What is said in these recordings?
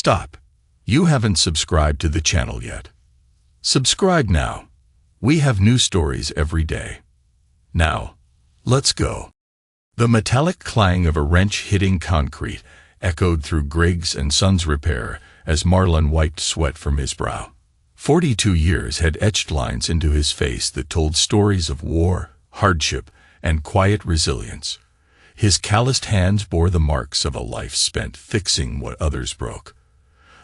Stop. You haven't subscribed to the channel yet. Subscribe now. We have new stories every day. Now, let's go. The metallic clang of a wrench hitting concrete echoed through Griggs & Sons Repair as Marlon wiped sweat from his brow. 42 years had etched lines into his face that told stories of war, hardship, and quiet resilience. His calloused hands bore the marks of a life spent fixing what others broke.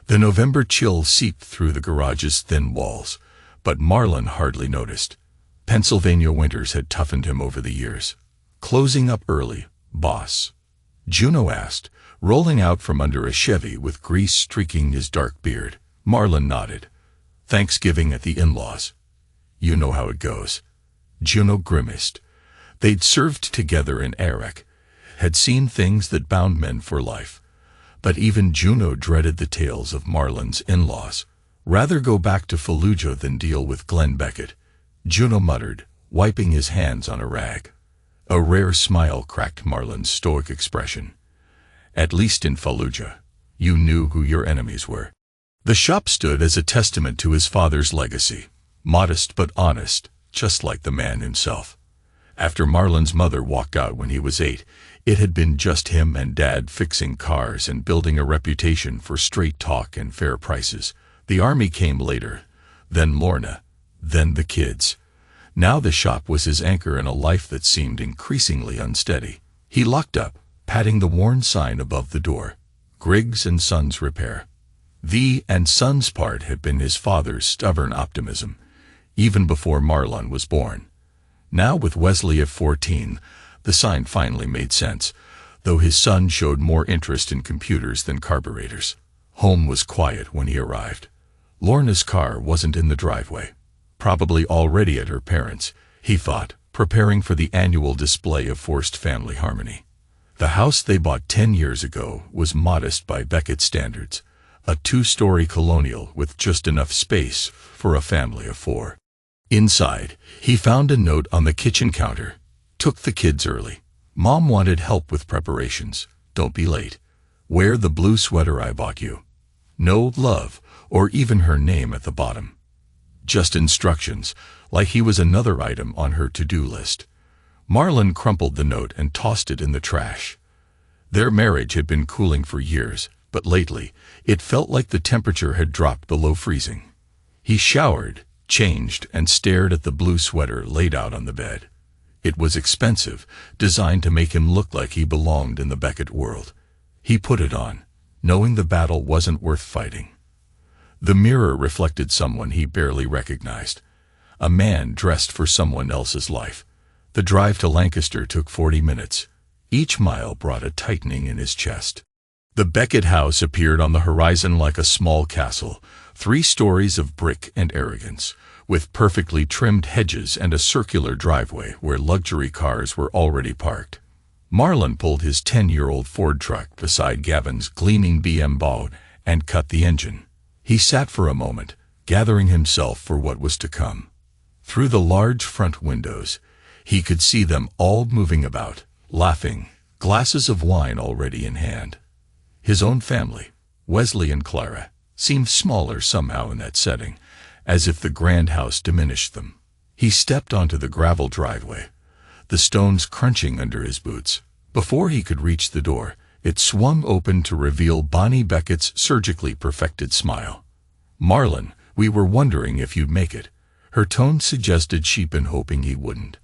The November chill seeped through the garage's thin walls, but Marlon hardly noticed. Pennsylvania winters had toughened him over the years. Closing up early, boss? Juno asked, rolling out from under a Chevy with grease streaking his dark beard. Marlon nodded. Thanksgiving at the in-laws. You know how it goes. Juno grimaced. They'd served together in Iraq, had seen things that bound men for life. But even Juno dreaded the tales of Marlon's in-laws. Rather go back to Fallujah than deal with Glenn Beckett, Juno muttered, wiping his hands on a rag. A rare smile cracked Marlon's stoic expression. At least in Fallujah, you knew who your enemies were. The shop stood as a testament to his father's legacy, modest but honest, just like the man himself. After Marlon's mother walked out when he was 8, it had been just him and Dad fixing cars and building a reputation for straight talk and fair prices. The army came later, then Lorna, then the kids. Now the shop was his anchor in a life that seemed increasingly unsteady. He locked up, patting the worn sign above the door. Griggs & Sons Repair. The and Sons part had been his father's stubborn optimism, even before Marlon was born. Now with Wesley at 14, the sign finally made sense, though his son showed more interest in computers than carburetors. Home was quiet when he arrived. Lorna's car wasn't in the driveway. Probably already at her parents', he thought, preparing for the annual display of forced family harmony. The house they bought 10 years ago was modest by Beckett standards, a 2-story colonial with just enough space for a family of 4. Inside, he found a note on the kitchen counter. Took the kids early. Mom wanted help with preparations. Don't be late. Wear the blue sweater I bought you. No love, or even her name at the bottom. Just instructions, like he was another item on her to-do list. Marlon crumpled the note and tossed it in the trash. Their marriage had been cooling for years, but lately, it felt like the temperature had dropped below freezing. He showered, changed, and stared at the blue sweater laid out on the bed. It was expensive, designed to make him look like he belonged in the Beckett world. He put it on, knowing the battle wasn't worth fighting. The mirror reflected someone he barely recognized. A man dressed for someone else's life. The drive to Lancaster took 40 minutes. Each mile brought a tightening in his chest. The Beckett house appeared on the horizon like a small castle, 3 stories of brick and arrogance, with perfectly trimmed hedges and a circular driveway where luxury cars were already parked. Marlon pulled his 10-year-old Ford truck beside Gavin's gleaming BM boat and cut the engine. He sat for a moment, gathering himself for what was to come. Through the large front windows, he could see them all moving about, laughing, glasses of wine already in hand. His own family, Wesley and Clara, seemed smaller somehow in that setting, as if the grand house diminished them. He stepped onto the gravel driveway, the stones crunching under his boots. Before he could reach the door, it swung open to reveal Bonnie Beckett's surgically perfected smile. "Marlon, we were wondering if you'd make it." Her tone suggested she'd been hoping he wouldn't.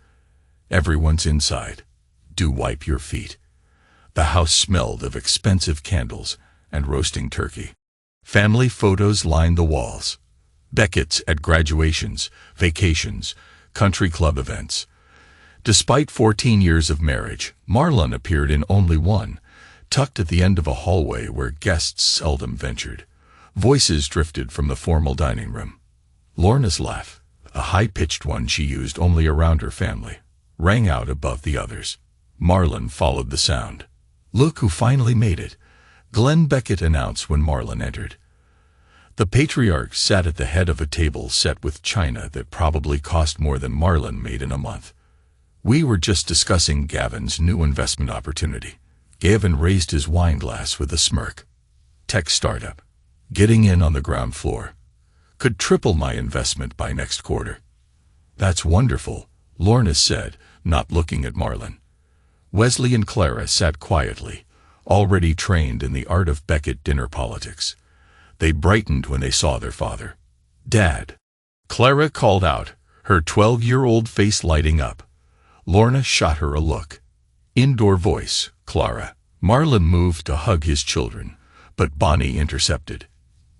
"Everyone's inside. Do wipe your feet." The house smelled of expensive candles and roasting turkey. Family photos lined the walls. Beckett's at graduations, vacations, country club events. Despite 14 years of marriage, Marlon appeared in only one, tucked at the end of a hallway where guests seldom ventured. Voices drifted from the formal dining room. Lorna's laugh, a high-pitched one she used only around her family, rang out above the others. Marlon followed the sound. "Look who finally made it," Glenn Beckett announced when Marlon entered. The patriarch sat at the head of a table set with china that probably cost more than Marlon made in a month. "We were just discussing Gavin's new investment opportunity." Gavin raised his wine glass with a smirk. "Tech startup. Getting in on the ground floor. Could triple my investment by next quarter. That's wonderful, Lorna said, not looking at Marlon. Wesley and Clara sat quietly, already trained in the art of Beckett dinner politics. They brightened when they saw their father. "Dad," Clara called out, her 12-year-old face lighting up. Lorna shot her a look. Indoor voice, Clara. Marlon moved to hug his children, but Bonnie intercepted.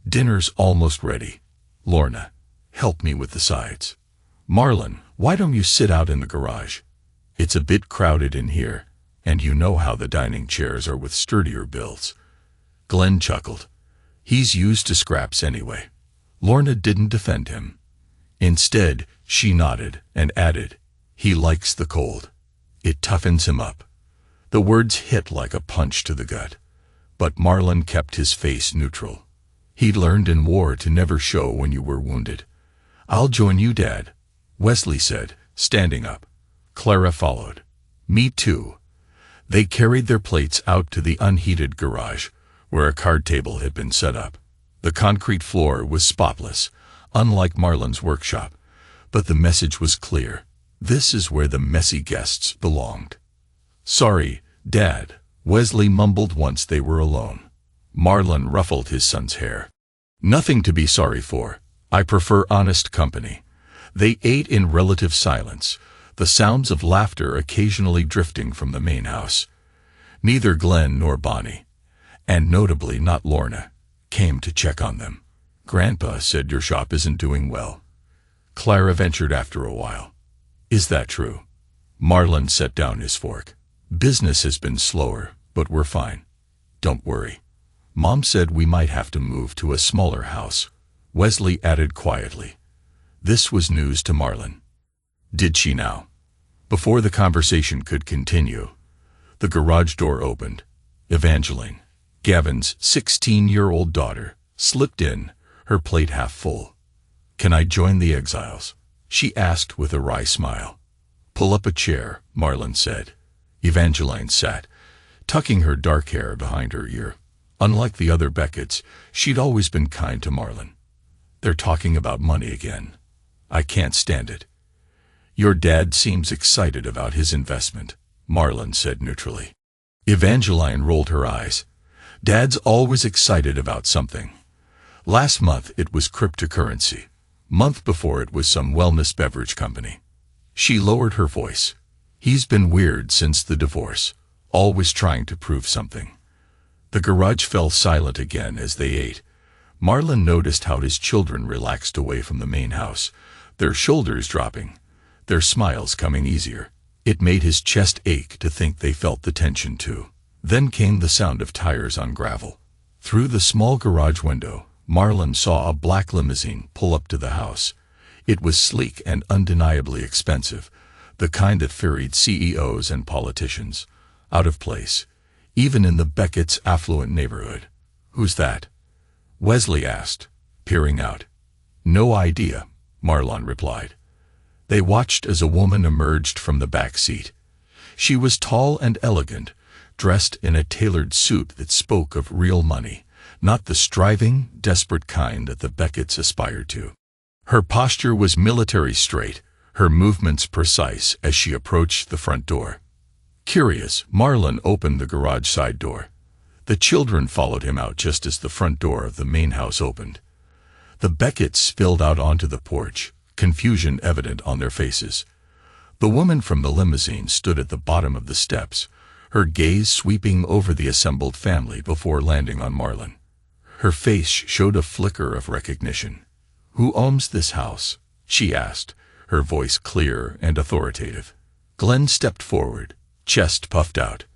"Dinner's almost ready. Lorna, help me with the sides." "Marlon, why don't you sit out in the garage? It's a bit crowded in here, and you know how the dining chairs are with sturdier builds." Glenn chuckled. "He's used to scraps anyway." Lorna didn't defend him. Instead, she nodded and added, "He likes the cold. It toughens him up." The words hit like a punch to the gut, but Marlon kept his face neutral. He'd learned in war to never show when you were wounded. "I'll join you, Dad," Wesley said, standing up. Clara followed. "Me too." They carried their plates out to the unheated garage, where a card table had been set up. The concrete floor was spotless, unlike Marlon's workshop, but the message was clear. This is where the messy guests belonged. "Sorry, Dad," Wesley mumbled once they were alone. Marlon ruffled his son's hair. "Nothing to be sorry for. I prefer honest company." They ate in relative silence, the sounds of laughter occasionally drifting from the main house. Neither Glenn nor Bonnie, and notably not Lorna, came to check on them. "Grandpa said your shop isn't doing well," Clara ventured after a while. "Is that true?" Marlon set down his fork. "Business has been slower, but we're fine. Don't worry. Mom said we might have to move to a smaller house," Wesley added quietly. This was news to Marlon. "Did she now?" Before the conversation could continue, the garage door opened. Evangeline, Gavin's 16-year-old daughter, slipped in, her plate half full. "Can I join the exiles?" she asked with a wry smile. "Pull up a chair," Marlon said. Evangeline sat, tucking her dark hair behind her ear. Unlike the other Becketts, she'd always been kind to Marlon. "They're talking about money again. I can't stand it." "Your dad seems excited about his investment," Marlon said neutrally. Evangeline rolled her eyes. "Dad's always excited about something. Last month it was cryptocurrency. Month before it was some wellness beverage company." She lowered her voice. "He's been weird since the divorce, always trying to prove something." The garage fell silent again as they ate. Marlon noticed how his children relaxed away from the main house, their shoulders dropping, their smiles coming easier. It made his chest ache to think they felt the tension too. Then came the sound of tires on gravel. Through the small garage window, Marlon saw a black limousine pull up to the house. It was sleek and undeniably expensive, the kind that ferried CEOs and politicians. Out of place, even in the Beckett's affluent neighborhood. "Who's that?" Wesley asked, peering out. "No idea," Marlon replied. They watched as a woman emerged from the back seat. She was tall and elegant, dressed in a tailored suit that spoke of real money, not the striving, desperate kind that the Becketts aspired to. Her posture was military straight, her movements precise as she approached the front door. Curious, Marlon opened the garage side door. The children followed him out just as the front door of the main house opened. The Becketts spilled out onto the porch, confusion evident on their faces. The woman from the limousine stood at the bottom of the steps, her gaze sweeping over the assembled family before landing on Marlon. Her face showed a flicker of recognition. "Who owns this house?" she asked, her voice clear and authoritative. Glenn stepped forward, chest puffed out.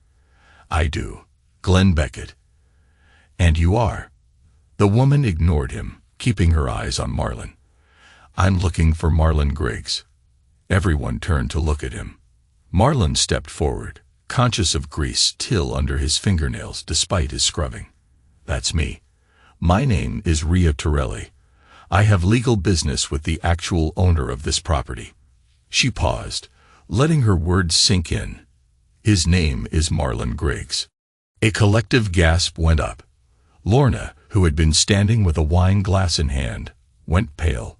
"I do. Glenn Beckett." "And you are?" The woman ignored him, keeping her eyes on Marlon. "I'm looking for Marlon Griggs." Everyone turned to look at him. Marlon stepped forward, conscious of grease still under his fingernails despite his scrubbing. "That's me. My name is Ria Torelli. I have legal business with the actual owner of this property." She paused, letting her words sink in. "His name is Marlon Griggs." A collective gasp went up. Lorna, who had been standing with a wine glass in hand, went pale.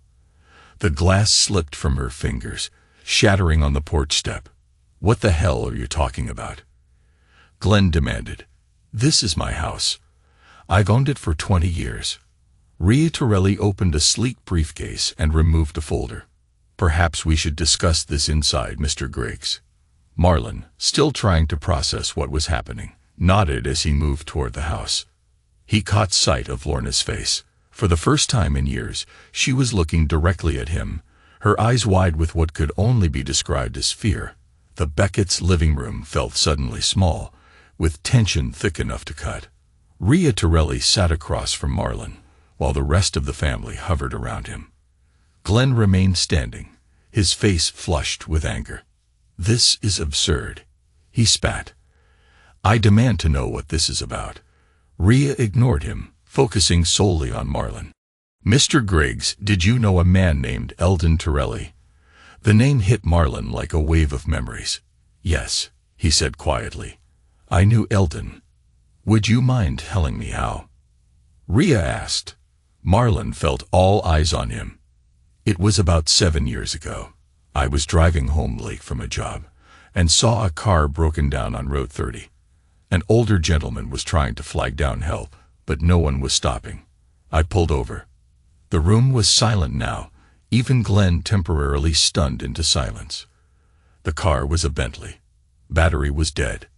The glass slipped from her fingers, shattering on the porch step. "What the hell are you talking about?" Glenn demanded. "This is my house. I've owned it for 20 years. Rhea Torelli opened a sleek briefcase and removed a folder. "Perhaps we should discuss this inside, Mr. Griggs." Marlon, still trying to process what was happening, nodded as he moved toward the house. He caught sight of Lorna's face. For the first time in years, she was looking directly at him, her eyes wide with what could only be described as fear. The Beckett's living room felt suddenly small, with tension thick enough to cut. Rhea Torelli sat across from Marlon, while the rest of the family hovered around him. Glenn remained standing, his face flushed with anger. "This is absurd," he spat. "I demand to know what this is about." Rhea ignored him, focusing solely on Marlon. "Mr. Griggs, did you know a man named Eldon Torelli?" The name hit Marlon like a wave of memories. "Yes," he said quietly. "I knew Eldon. Would you mind telling me how?" Rhea asked. Marlon felt all eyes on him. "It was about 7 years ago. I was driving home late from a job and saw a car broken down on Road 30. An older gentleman was trying to flag down help, but no one was stopping. I pulled over. The room was silent now, even Glenn temporarily stunned into silence. The car was a Bentley. Battery was dead.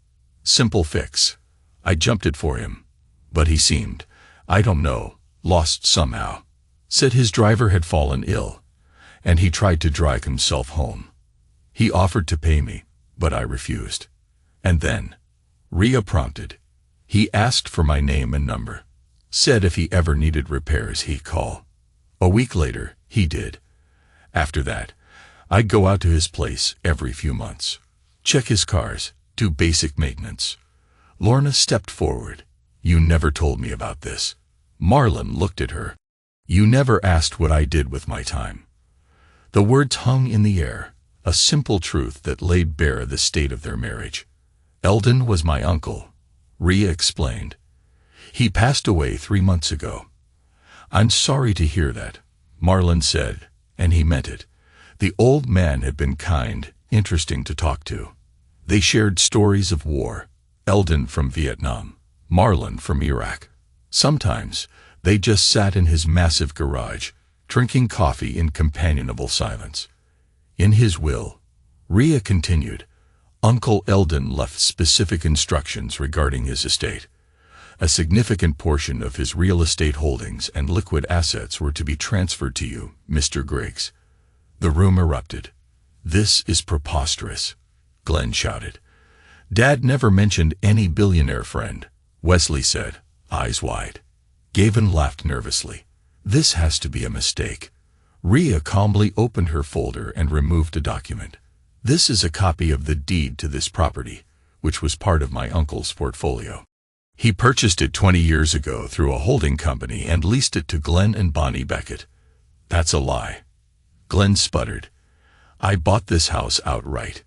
Simple fix. I jumped it for him, but he seemed, I don't know, lost somehow. Said his driver had fallen ill, and he tried to drive himself home. He offered to pay me, but I refused. And then," Rhea prompted, "he asked for my name and number. Said if he ever needed repairs he'd call. A week later, he did. After that, I'd go out to his place every few months, check his cars, do basic maintenance." Lorna stepped forward. "You never told me about this." Marlon looked at her. "You never asked what I did with my time." The words hung in the air, a simple truth that laid bare the state of their marriage. "Eldon was my uncle," Rhea explained. "He passed away 3 months ago." "I'm sorry to hear that," Marlon said, and he meant it. The old man had been kind, interesting to talk to. They shared stories of war, Eldon from Vietnam, Marlon from Iraq. Sometimes, they just sat in his massive garage, drinking coffee in companionable silence. In his will, Rhea continued, Uncle Eldon left specific instructions regarding his estate. A significant portion of his real estate holdings and liquid assets were to be transferred to you, Mr. Griggs. The room erupted. "This is preposterous," Glenn shouted. "Dad never mentioned any billionaire friend," Wesley said, eyes wide. Gavin laughed nervously. "This has to be a mistake." Rhea calmly opened her folder and removed a document. "This is a copy of the deed to this property, which was part of my uncle's portfolio. He purchased it 20 years ago through a holding company and leased it to Glenn and Bonnie Beckett." "That's a lie," Glenn sputtered. "I bought this house outright."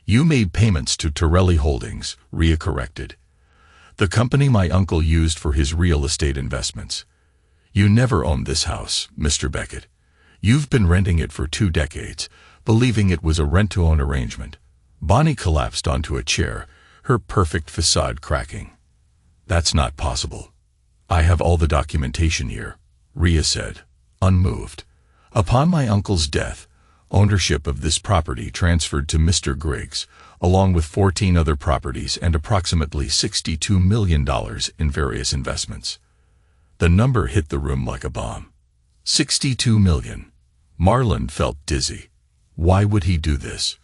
"You made payments to Torelli Holdings," Rhea corrected. "The company my uncle used for his real estate investments. You never owned this house, Mr. Beckett. You've been renting it for 2 decades, believing it was a rent-to-own arrangement." Bonnie collapsed onto a chair, her perfect facade cracking. "That's not possible. I have all the documentation here," Rhea said, unmoved. "Upon my uncle's death, ownership of this property transferred to Mr. Griggs, along with 14 other properties and approximately $62 million in various investments." The number hit the room like a bomb. 62 million. Marlon felt dizzy. Why would he do this?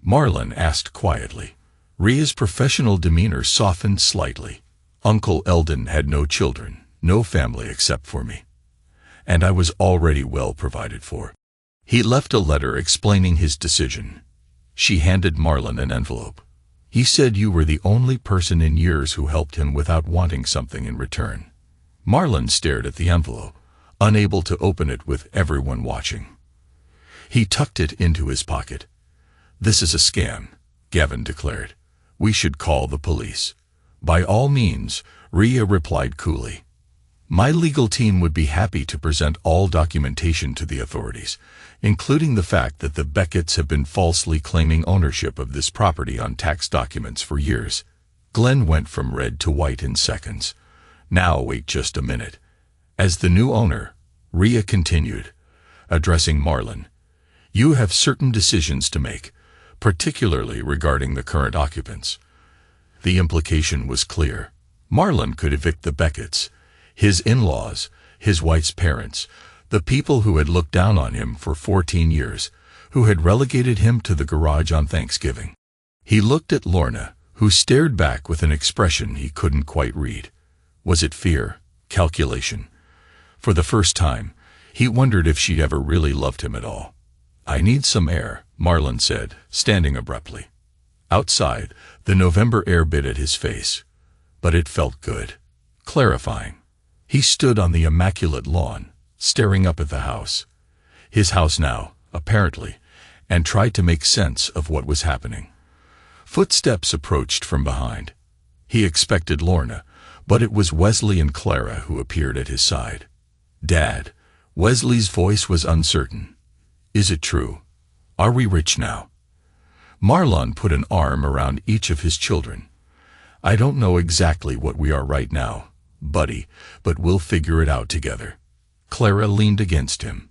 Marlon asked quietly. Rhea's professional demeanor softened slightly. "Uncle Eldon had no children, no family except for me. And I was already well provided for. He left a letter explaining his decision." She handed Marlon an envelope. "He said you were the only person in years who helped him without wanting something in return." Marlon stared at the envelope, unable to open it with everyone watching. He tucked it into his pocket. "This is a scam," Gavin declared. "We should call the police." "By all means," Rhea replied coolly. My legal team would be happy to present all documentation to the authorities, including the fact that the Becketts have been falsely claiming ownership of this property on tax documents for years. Glenn went from red to white in seconds. Now wait just a minute. As the new owner, Rhea continued, addressing Marlon, you have certain decisions to make, particularly regarding the current occupants. The implication was clear. Marlon could evict the Becketts, his in-laws, his wife's parents, the people who had looked down on him for 14 years, who had relegated him to the garage on Thanksgiving. He looked at Lorna, who stared back with an expression he couldn't quite read. Was it fear? Calculation? For the first time, he wondered if she'd ever really loved him at all. I need some air, Marlon said, standing abruptly. Outside, the November air bit at his face. But it felt good. Clarifying. He stood on the immaculate lawn, staring up at the house. His house now, apparently, and tried to make sense of what was happening. Footsteps approached from behind. He expected Lorna, but it was Wesley and Clara who appeared at his side. Dad, Wesley's voice was uncertain. Is it true? Are we rich now? Marlon put an arm around each of his children. I don't know exactly what we are right now, buddy, but we'll figure it out together. Clara leaned against him.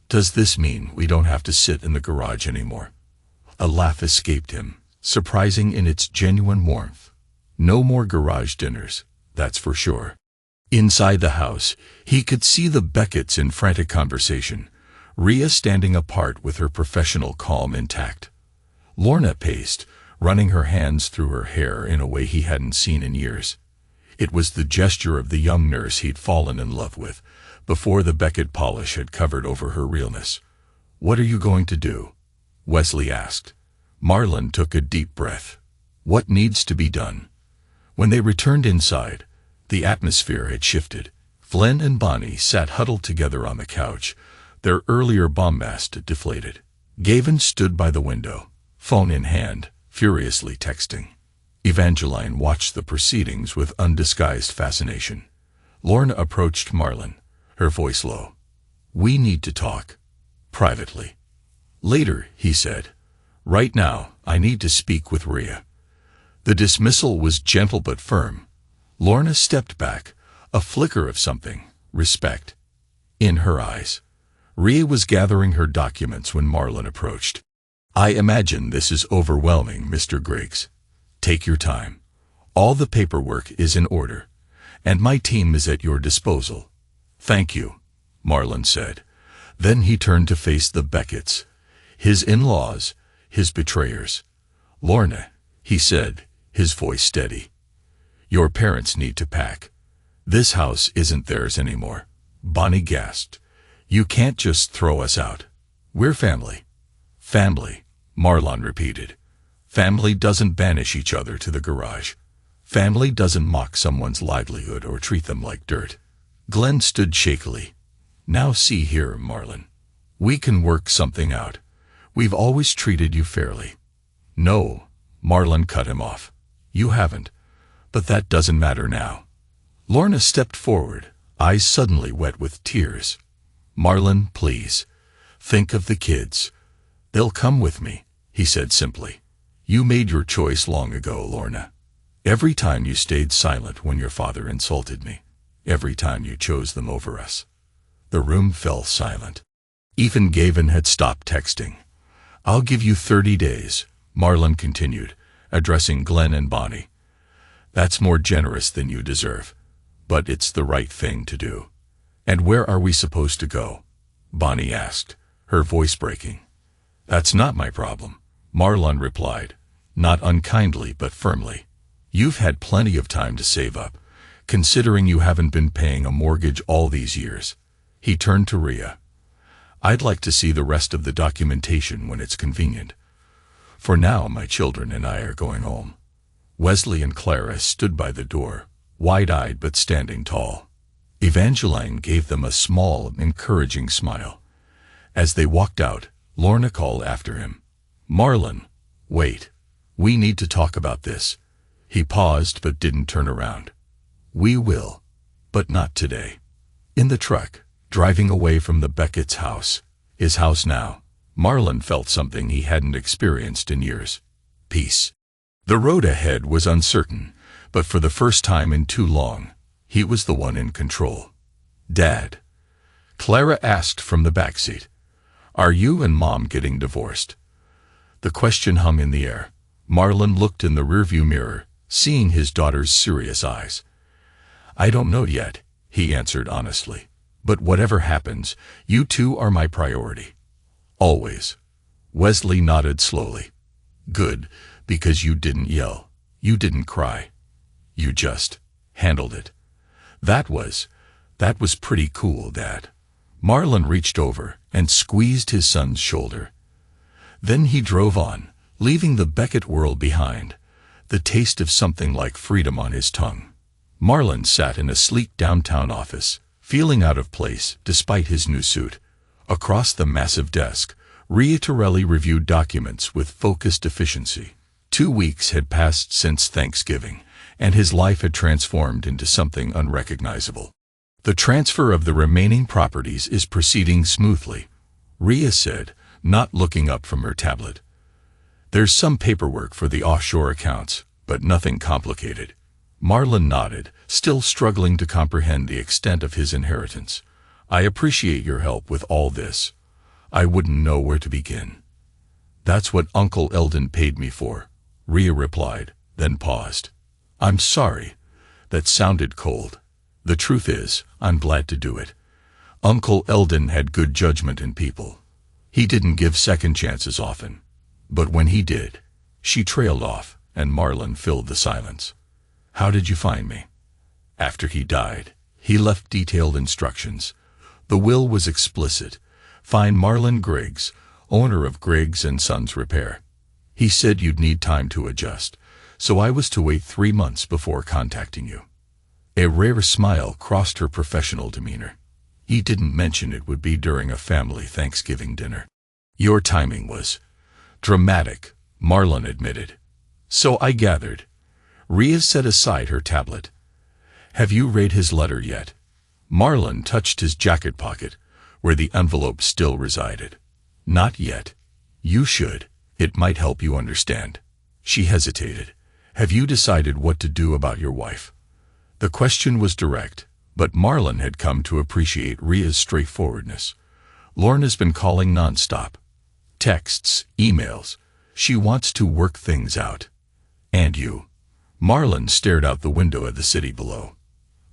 Does this mean we don't have to sit in the garage anymore? A laugh escaped him, surprising in its genuine warmth. No more garage dinners, that's for sure. Inside the house, he could see the Becketts in frantic conversation, Rhea standing apart with her professional calm intact. Lorna paced, running her hands through her hair in a way he hadn't seen in years. It was the gesture of the young nurse he'd fallen in love with, before the Beckett polish had covered over her realness. What are you going to do? Wesley asked. Marlon took a deep breath. What needs to be done? When they returned inside, the atmosphere had shifted. Glenn and Bonnie sat huddled together on the couch, their earlier bombast deflated. Gavin stood by the window, phone in hand, furiously texting. Evangeline watched the proceedings with undisguised fascination. Lorna approached Marlon, her voice low. We need to talk. Privately. Later, he said. Right now, I need to speak with Rhea. The dismissal was gentle but firm. Lorna stepped back, a flicker of something, respect, in her eyes. Rhea was gathering her documents when Marlon approached. I imagine this is overwhelming, Mr. Griggs. Take your time. All the paperwork is in order, and my team is at your disposal. Thank you, Marlon said. Then he turned to face the Becketts, his in-laws, his betrayers. Lorna, he said, his voice steady. Your parents need to pack. This house isn't theirs anymore. Bonnie gasped. You can't just throw us out. We're family. Family, Marlon repeated. Family doesn't banish each other to the garage. Family doesn't mock someone's livelihood or treat them like dirt. Glenn stood shakily. Now see here, Marlon. We can work something out. We've always treated you fairly. No, Marlon cut him off. You haven't. But that doesn't matter now. Lorna stepped forward, eyes suddenly wet with tears. Marlon, please. Think of the kids. They'll come with me, he said simply. You made your choice long ago, Lorna. Every time you stayed silent when your father insulted me. Every time you chose them over us. The room fell silent. Even Gavin had stopped texting. I'll give you 30 days, Marlon continued, addressing Glenn and Bonnie. That's more generous than you deserve. But it's the right thing to do. And where are we supposed to go? Bonnie asked, her voice breaking. That's not my problem, Marlon replied, not unkindly but firmly. You've had plenty of time to save up, considering you haven't been paying a mortgage all these years. He turned to Rhea. I'd like to see the rest of the documentation when it's convenient. For now, my children and I are going home. Wesley and Clara stood by the door, wide-eyed but standing tall. Evangeline gave them a small, encouraging smile. As they walked out, Lorna called after him. Marlon, wait. We need to talk about this. He paused but didn't turn around. We will. But not today. In the truck, driving away from the Beckett's house, his house now, Marlon felt something he hadn't experienced in years. Peace. The road ahead was uncertain, but for the first time in too long, he was the one in control. "Dad," Clara asked from the backseat, "are you and Mom getting divorced?" The question hung in the air. Marlon looked in the rearview mirror, seeing his daughter's serious eyes. "I don't know yet," he answered honestly. "But whatever happens, you two are my priority. Always." Wesley nodded slowly. "Good, because you didn't yell. You didn't cry. You just handled it. That was pretty cool, Dad." Marlon reached over and squeezed his son's shoulder. Then he drove on, leaving the Beckett world behind, the taste of something like freedom on his tongue. Marlon sat in a sleek downtown office, feeling out of place despite his new suit. Across the massive desk, Rhea Torelli reviewed documents with focused efficiency. 2 weeks had passed since Thanksgiving, and his life had transformed into something unrecognizable. "The transfer of the remaining properties is proceeding smoothly," Rhea said, not looking up from her tablet. "There's some paperwork for the offshore accounts, but nothing complicated." Marlon nodded, still struggling to comprehend the extent of his inheritance. "I appreciate your help with all this. I wouldn't know where to begin." "That's what Uncle Eldon paid me for," Rhea replied, then paused. "I'm sorry. That sounded cold. The truth is, I'm glad to do it. Uncle Eldon had good judgment in people. He didn't give second chances often. But when he did," she trailed off, and Marlon filled the silence. "How did you find me?" "After he died, he left detailed instructions. The will was explicit. Find Marlon Griggs, owner of Griggs & Sons Repair. He said you'd need time to adjust, so I was to wait 3 months before contacting you." A rare smile crossed her professional demeanor. "He didn't mention it would be during a family Thanksgiving dinner." "Your timing was dramatic," Marlon admitted. "So I gathered." Rhea set aside her tablet. "Have you read his letter yet?" Marlon touched his jacket pocket, where the envelope still resided. "Not yet. You should. It might help you understand." She hesitated. "Have you decided what to do about your wife?" The question was direct, but Marlon had come to appreciate Rhea's straightforwardness. "Lorna's been calling nonstop. Texts, emails. She wants to work things out." "And you?" Marlon stared out the window at the city below.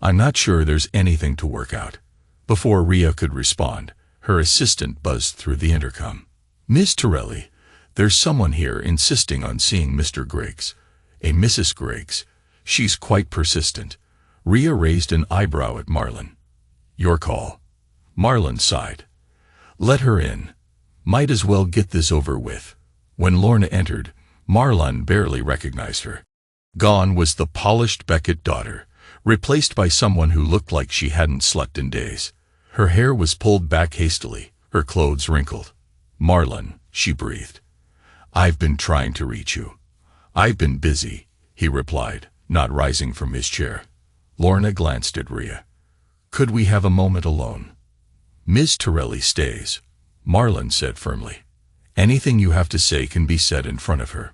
"I'm not sure there's anything to work out." Before Rhea could respond, her assistant buzzed through the intercom. "Miss Torelli, there's someone here insisting on seeing Mr. Griggs. A Mrs. Griggs. She's quite persistent." Rhea raised an eyebrow at Marlon. "Your call." Marlon sighed. "Let her in. Might as well get this over with." When Lorna entered, Marlon barely recognized her. Gone was the polished Beckett daughter, replaced by someone who looked like she hadn't slept in days. Her hair was pulled back hastily, her clothes wrinkled. "Marlon," she breathed. "I've been trying to reach you." "I've been busy," he replied, not rising from his chair. Lorna glanced at Rhea. "Could we have a moment alone?" "Ms. Torelli stays," Marlon said firmly. "Anything you have to say can be said in front of her."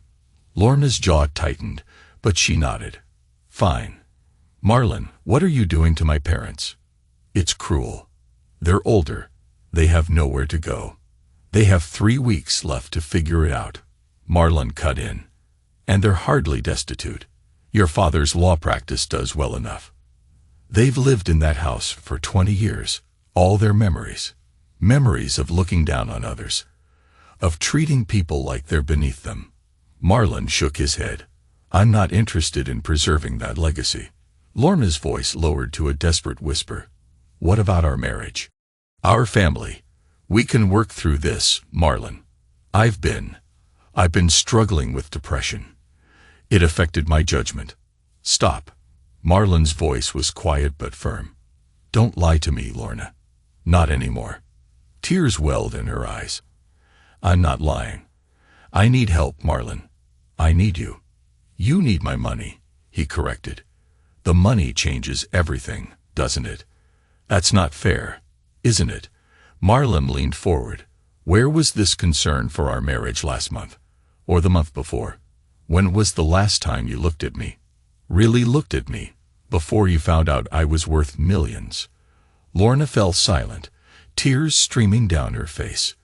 Lorna's jaw tightened, but she nodded. "Fine." "Marlon, what are you doing to my parents?" "It's cruel. They're older. They have nowhere to go. They have 3 weeks left to figure it out." Marlon cut in. "And they're hardly destitute. Your father's law practice does well enough. They've lived in that house for 20 years. All their memories. Memories of looking down on others. Of treating people like they're beneath them." Marlon shook his head. "I'm not interested in preserving that legacy." Lorna's voice lowered to a desperate whisper. "What about our marriage? Our family? We can work through this, Marlon. I've been struggling with depression. It affected my judgment." "Stop." Marlon's voice was quiet but firm. "Don't lie to me, Lorna. Not anymore." Tears welled in her eyes. "I'm not lying. I need help, Marlon. I need you." "You need my money," he corrected. "The money changes everything, doesn't it? That's not fair, isn't it? Marlon leaned forward. Where was this concern for our marriage last month? Or the month before? When was the last time you looked at me? Really looked at me? Before you found out I was worth millions. Lorna fell silent, tears streaming down her face.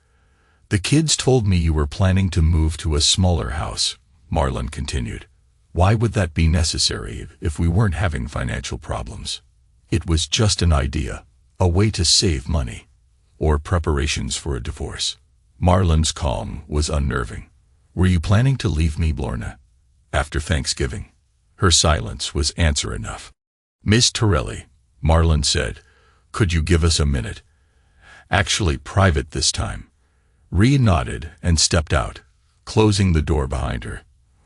The kids told me you were planning to move to a smaller house, Marlon continued. Why would that be necessary if we weren't having financial problems? It was just an idea, a way to save money. Or preparations for a divorce. Marlon's calm was unnerving. Were you planning to leave me, Lorna? After Thanksgiving? Her silence was answer enough. Miss Torelli, Marlon said, could you give us a minute? Actually private this time. Rhea nodded and stepped out, closing the door behind her.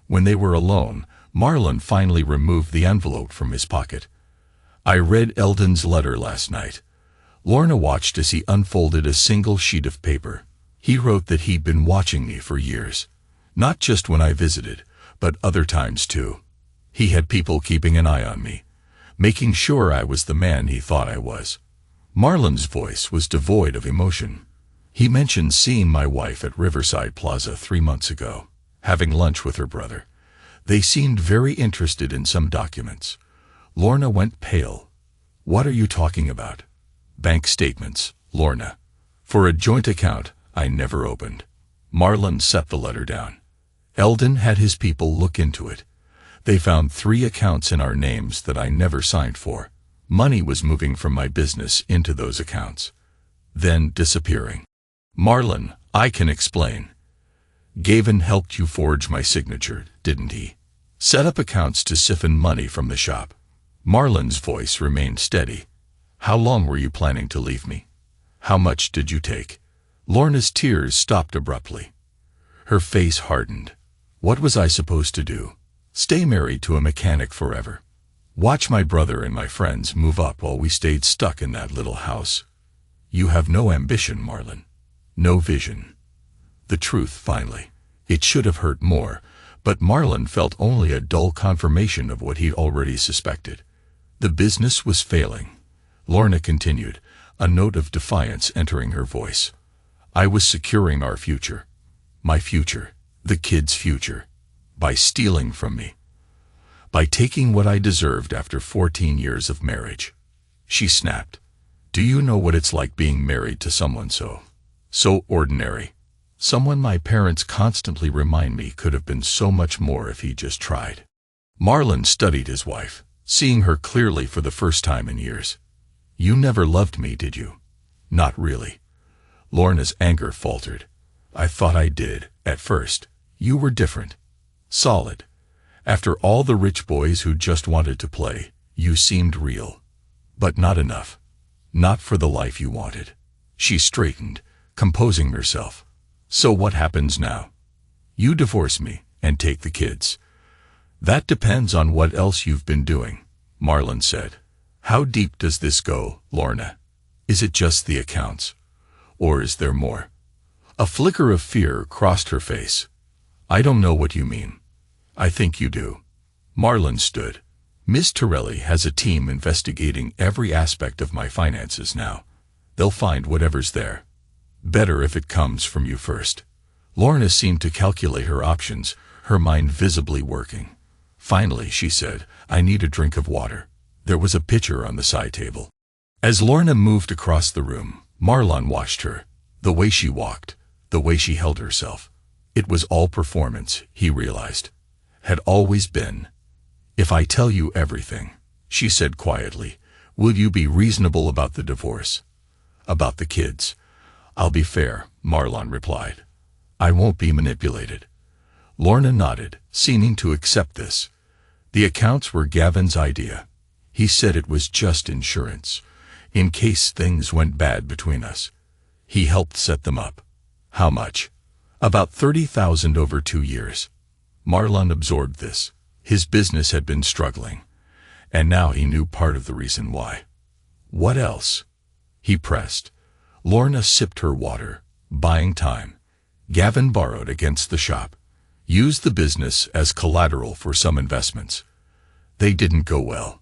When they were alone, Marlon finally removed the envelope from his pocket. I read Eldon's letter last night. Lorna watched as he unfolded a single sheet of paper. He wrote that he'd been watching me for years. Not just when I visited, but other times too. He had people keeping an eye on me, making sure I was the man he thought I was. Marlon's voice was devoid of emotion. He mentioned seeing my wife at Riverside Plaza 3 months ago, having lunch with her brother. They seemed very interested in some documents. Lorna went pale. What are you talking about? Bank statements, Lorna. For a joint account I never opened. Marlon set the letter down. Eldon had his people look into it. They found 3 accounts in our names that I never signed for. Money was moving from my business into those accounts, then disappearing. Marlon, I can explain. Gavin helped you forge my signature, didn't he? Set up accounts to siphon money from the shop. Marlon's voice remained steady. How long were you planning to leave me? How much did you take? Lorna's tears stopped abruptly. Her face hardened. What was I supposed to do? Stay married to a mechanic forever? Watch my brother and my friends move up while we stayed stuck in that little house? You have no ambition, Marlon. No vision. The truth, finally. It should have hurt more, but Marlon felt only a dull confirmation of what he'd already suspected. The business was failing. Lorna continued, a note of defiance entering her voice. I was securing our future. My future. The kids' future. By stealing from me. By taking what I deserved after 14 years of marriage. She snapped. Do you know what it's like being married to someone so ordinary? Someone my parents constantly remind me could have been so much more if he just tried. Marlon studied his wife, seeing her clearly for the first time in years. You never loved me, did you? Not really. Lorna's anger faltered. I thought I did, at first. You were different. Solid. After all the rich boys who just wanted to play, you seemed real. But not enough. Not for the life you wanted. She straightened, composing herself. So what happens now? You divorce me and take the kids. That depends on what else you've been doing, Marlon said. How deep does this go, Lorna? Is it just the accounts? Or is there more? A flicker of fear crossed her face. I don't know what you mean. I think you do. Marlon stood. Miss Torelli has a team investigating every aspect of my finances now. They'll find whatever's there. Better if it comes from you first. Lorna seemed to calculate her options, her mind visibly working. Finally, she said, I need a drink of water. There was a pitcher on the side table. As Lorna moved across the room, Marlon watched her. The way she walked, the way she held herself. It was all performance, he realized. Had always been. If I tell you everything, she said quietly, will you be reasonable about the divorce? About the kids? I'll be fair, Marlon replied. I won't be manipulated. Lorna nodded, seeming to accept this. The accounts were Gavin's idea. He said it was just insurance, in case things went bad between us. He helped set them up. How much? About 30,000 over 2 years. Marlon absorbed this. His business had been struggling, and now he knew part of the reason why. What else? He pressed. Lorna sipped her water, buying time. Gavin borrowed against the shop. Used the business as collateral for some investments. They didn't go well.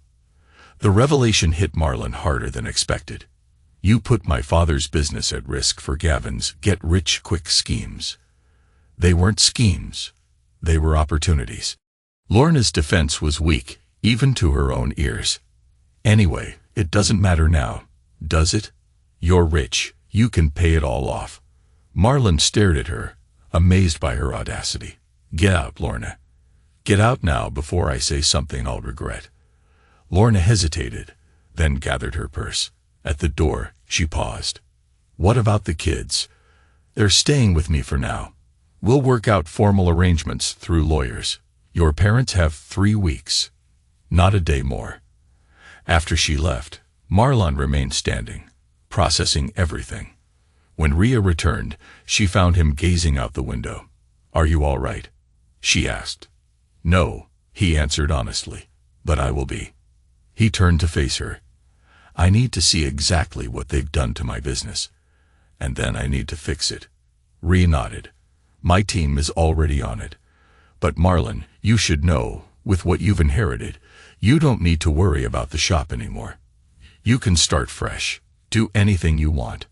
The revelation hit Marlon harder than expected. You put my father's business at risk for Gavin's get-rich-quick schemes. They weren't schemes. They were opportunities. Lorna's defense was weak, even to her own ears. Anyway, it doesn't matter now, does it? You're rich. You can pay it all off. Marlon stared at her, amazed by her audacity. Get out, Lorna. Get out now before I say something I'll regret. Lorna hesitated, then gathered her purse. At the door, she paused. What about the kids? They're staying with me for now. We'll work out formal arrangements through lawyers. Your parents have 3 weeks. Not a day more. After she left, Marlon remained standing, processing everything. When Rhea returned, she found him gazing out the window. Are you all right? She asked. No, he answered honestly, but I will be. He turned to face her. I need to see exactly what they've done to my business, and then I need to fix it. Rhea nodded. My team is already on it. But Marlon, you should know, with what you've inherited, you don't need to worry about the shop anymore. You can start fresh, do anything you want.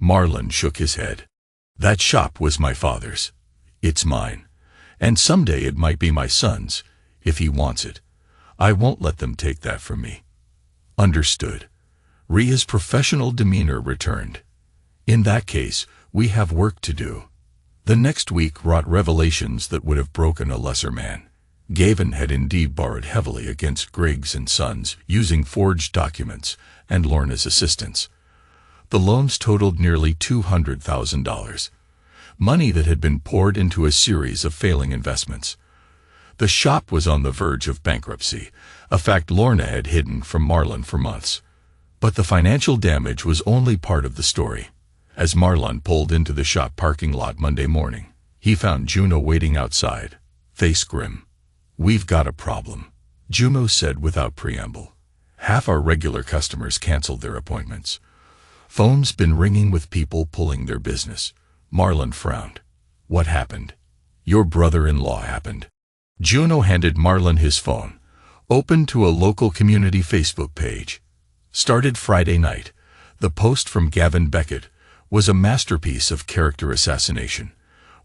Marlon shook his head. That shop was my father's. It's mine. And someday it might be my son's, if he wants it. I won't let them take that from me. Understood. Rhea's professional demeanor returned. In that case, we have work to do. The next week wrought revelations that would have broken a lesser man. Gavin had indeed borrowed heavily against Griggs and Sons, using forged documents and Lorna's assistance. The loans totaled nearly $200,000, money that had been poured into a series of failing investments. The shop was on the verge of bankruptcy, a fact Lorna had hidden from Marlon for months. But the financial damage was only part of the story. As Marlon pulled into the shop parking lot Monday morning, he found Juno waiting outside, face grim. We've got a problem, Juno said without preamble. Half our regular customers canceled their appointments. Phone's been ringing with people pulling their business. Marlon frowned. What happened? Your brother-in-law happened. Juno handed Marlon his phone, opened to a local community Facebook page. Started Friday night. The post from Gavin Beckett was a masterpiece of character assassination.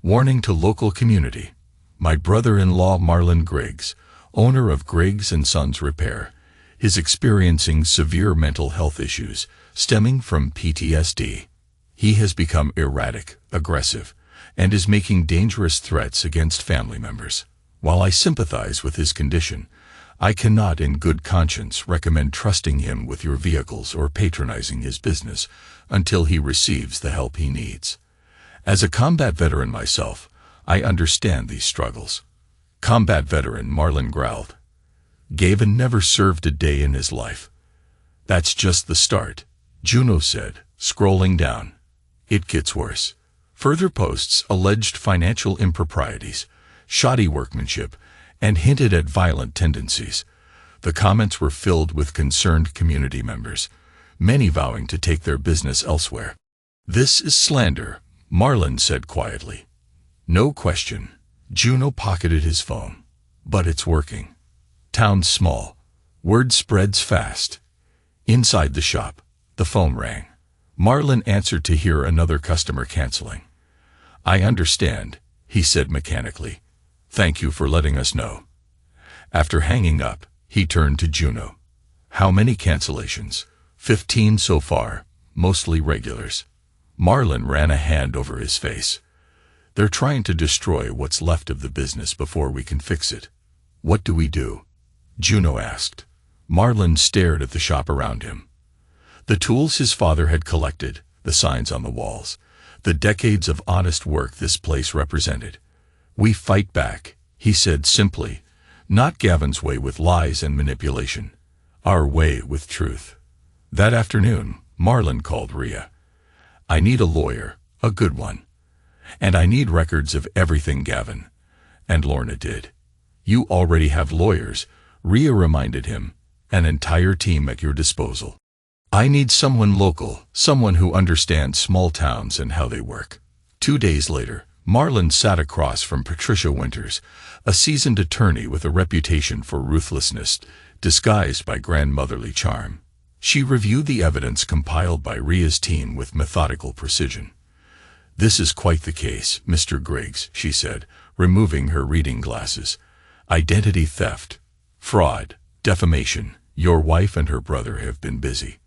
Warning to local community. My brother-in-law Marlon Griggs, owner of Griggs and Sons Repair, is experiencing severe mental health issues stemming from PTSD. He has become erratic, aggressive, and is making dangerous threats against family members. While I sympathize with his condition, I cannot in good conscience recommend trusting him with your vehicles or patronizing his business until he receives the help he needs. As a combat veteran myself, I understand these struggles. Combat veteran, Marlon growled. Gavin never served a day in his life. That's just the start, Juno said, scrolling down. It gets worse. Further posts alleged financial improprieties, shoddy workmanship, and hinted at violent tendencies. The comments were filled with concerned community members, many vowing to take their business elsewhere. This is slander, Marlon said quietly. No question. Juno pocketed his phone. But it's working. Town's small. Word spreads fast. Inside the shop, the phone rang. Marlon answered to hear another customer canceling. I understand, he said mechanically. Thank you for letting us know. After hanging up, he turned to Juno. How many cancellations? 15 so far, mostly regulars. Marlon ran a hand over his face. They're trying to destroy what's left of the business before we can fix it. What do we do? Juno asked. Marlon stared at the shop around him. The tools his father had collected, the signs on the walls, the decades of honest work this place represented. We fight back, he said simply, not Gavin's way with lies and manipulation, our way with truth. That afternoon, Marlon called Rhea. I need a lawyer, a good one. And I need records of everything Gavin. And Lorna did. You already have lawyers, Rhea reminded him, an entire team at your disposal. I need someone local, someone who understands small towns and how they work. 2 days later, Marlon sat across from Patricia Winters, a seasoned attorney with a reputation for ruthlessness, disguised by grandmotherly charm. She reviewed the evidence compiled by Ria's team with methodical precision. "This is quite the case, Mr. Griggs," she said, removing her reading glasses. "Identity theft, fraud, defamation. Your wife and her brother have been busy."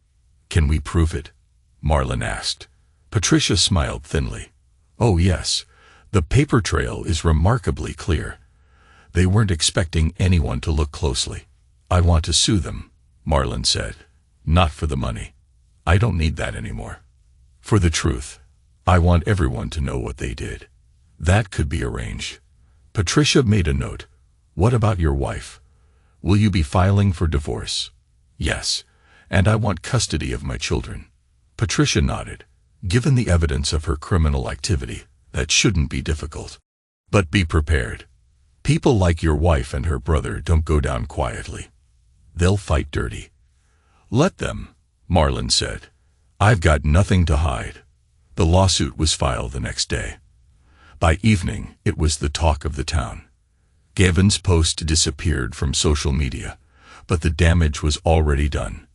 "Can we prove it?" Marlon asked. Patricia smiled thinly. "Oh yes, the paper trail is remarkably clear. They weren't expecting anyone to look closely." "I want to sue them," Marlon said. "Not for the money. I don't need that anymore. For the truth. I want everyone to know what they did." "That could be arranged." Patricia made a note. "What about your wife? Will you be filing for divorce?" "Yes, and I want custody of my children." Patricia nodded. Given the evidence of her criminal activity, that shouldn't be difficult. But be prepared. People like your wife and her brother don't go down quietly. They'll fight dirty. "Let them," Marlon said. "I've got nothing to hide." The lawsuit was filed the next day. By evening, it was the talk of the town. Gavin's post disappeared from social media, but the damage was already done.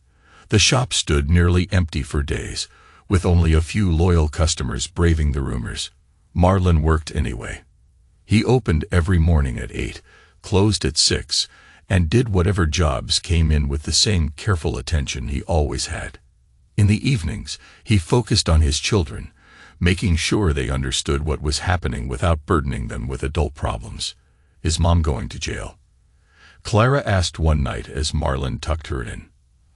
The shop stood nearly empty for days, with only a few loyal customers braving the rumors. Marlon worked anyway. He opened every morning at 8, closed at 6, and did whatever jobs came in with the same careful attention he always had. In the evenings, he focused on his children, making sure they understood what was happening without burdening them with adult problems. "Is Mom going to jail?" Clara asked one night as Marlon tucked her in.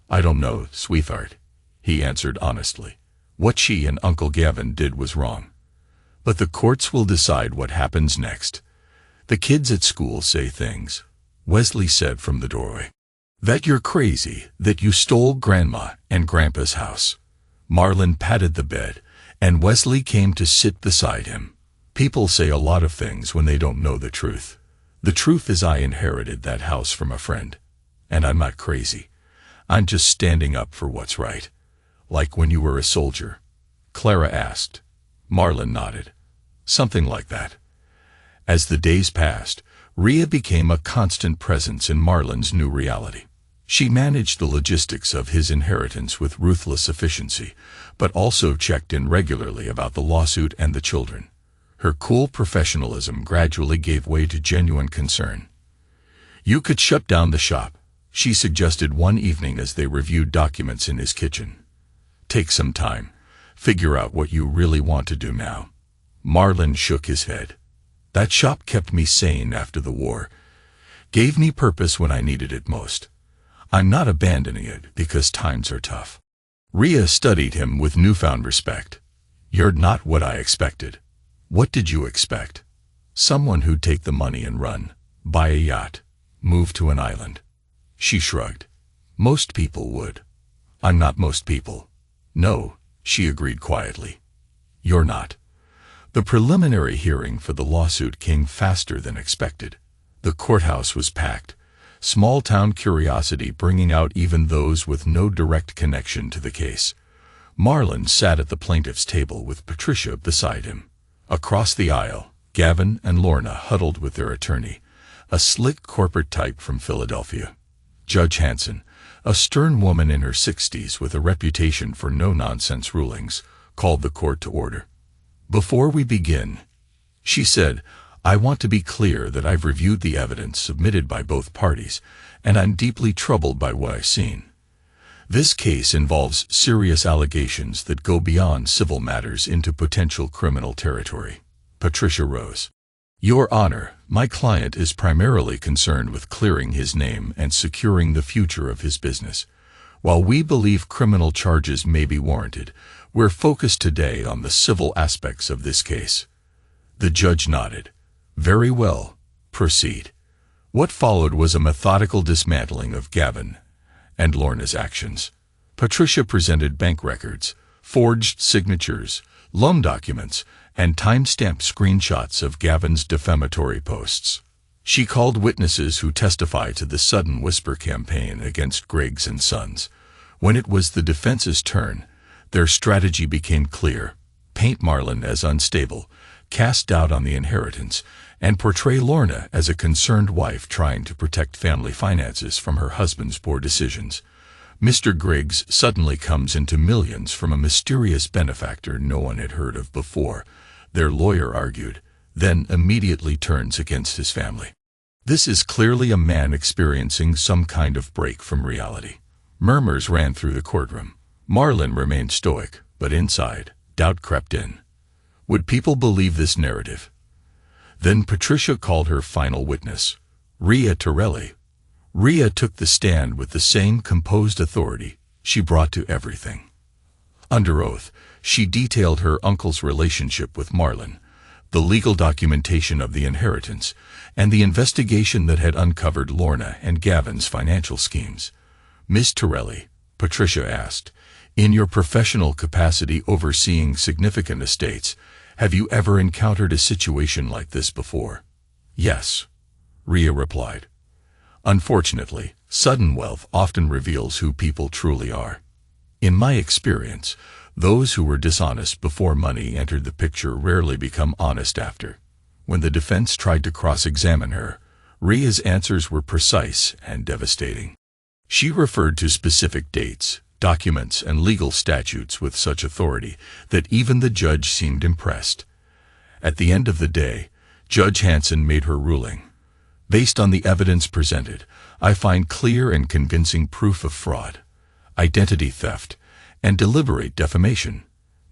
"I don't know, sweetheart," he answered honestly. "What she and Uncle Gavin did was wrong. But the courts will decide what happens next. The kids at school say things," Wesley said from the doorway, "that you're crazy, that you stole Grandma and Grandpa's house." Marlon patted the bed, and Wesley came to sit beside him. "People say a lot of things when they don't know the truth. The truth is I inherited that house from a friend. And I'm not crazy. I'm just standing up for what's right." "Like when you were a soldier?" Clara asked. Marlon nodded. "Something like that." As the days passed, Ria became a constant presence in Marlon's new reality. She managed the logistics of his inheritance with ruthless efficiency, but also checked in regularly about the lawsuit and the children. Her cool professionalism gradually gave way to genuine concern. "You could shut down the shop," she suggested one evening as they reviewed documents in his kitchen. "Take some time. Figure out what you really want to do now." Marlon shook his head. "That shop kept me sane after the war. Gave me purpose when I needed it most. I'm not abandoning it because times are tough." Ria studied him with newfound respect. "You're not what I expected." "What did you expect?" "Someone who'd take the money and run, buy a yacht, move to an island." She shrugged. "Most people would." "I'm not most people." "No," she agreed quietly. "You're not." The preliminary hearing for the lawsuit came faster than expected. The courthouse was packed, small-town curiosity bringing out even those with no direct connection to the case. Marlon sat at the plaintiff's table with Patricia beside him. Across the aisle, Gavin and Lorna huddled with their attorney, a slick corporate type from Philadelphia. Judge Hanson, a stern woman in her 60s with a reputation for no-nonsense rulings, called the court to order. "Before we begin," she said, "I want to be clear that I've reviewed the evidence submitted by both parties, and I'm deeply troubled by what I've seen. This case involves serious allegations that go beyond civil matters into potential criminal territory." Patricia rose. "Your Honor, my client is primarily concerned with clearing his name and securing the future of his business. While we believe criminal charges may be warranted, we're focused today on the civil aspects of this case." The judge nodded. "Very well, proceed." What followed was a methodical dismantling of Gavin and Lorna's actions. Patricia presented bank records, forged signatures, loan documents, and time-stamped screenshots of Gavin's defamatory posts. She called witnesses who testified to the sudden whisper campaign against Griggs and Sons. When it was the defense's turn, their strategy became clear: paint Marlon as unstable, cast doubt on the inheritance, and portray Lorna as a concerned wife trying to protect family finances from her husband's poor decisions. Mr. Griggs suddenly comes into millions from a mysterious benefactor no one had heard of before, their lawyer argued, then immediately turns against his family. This is clearly a man experiencing some kind of break from reality. Murmurs ran through the courtroom. Marlon remained stoic, but inside, doubt crept in. Would people believe this narrative? Then Patricia called her final witness, Rhea Torelli. Rhea took the stand with the same composed authority she brought to everything. Under oath, she detailed her uncle's relationship with Marlon, the legal documentation of the inheritance, and the investigation that had uncovered Lorna and Gavin's financial schemes. Miss Torelli, Patricia asked, in your professional capacity overseeing significant estates, have you ever encountered a situation like this before? Yes, Rhea replied. Unfortunately, sudden wealth often reveals who people truly are. In my experience, those who were dishonest before money entered the picture rarely become honest after. When the defense tried to cross-examine her, Rhea's answers were precise and devastating. She referred to specific dates, documents, and legal statutes with such authority that even the judge seemed impressed. At the end of the day, Judge Hanson made her ruling. Based on the evidence presented, I find clear and convincing proof of fraud, identity theft, and deliberate defamation.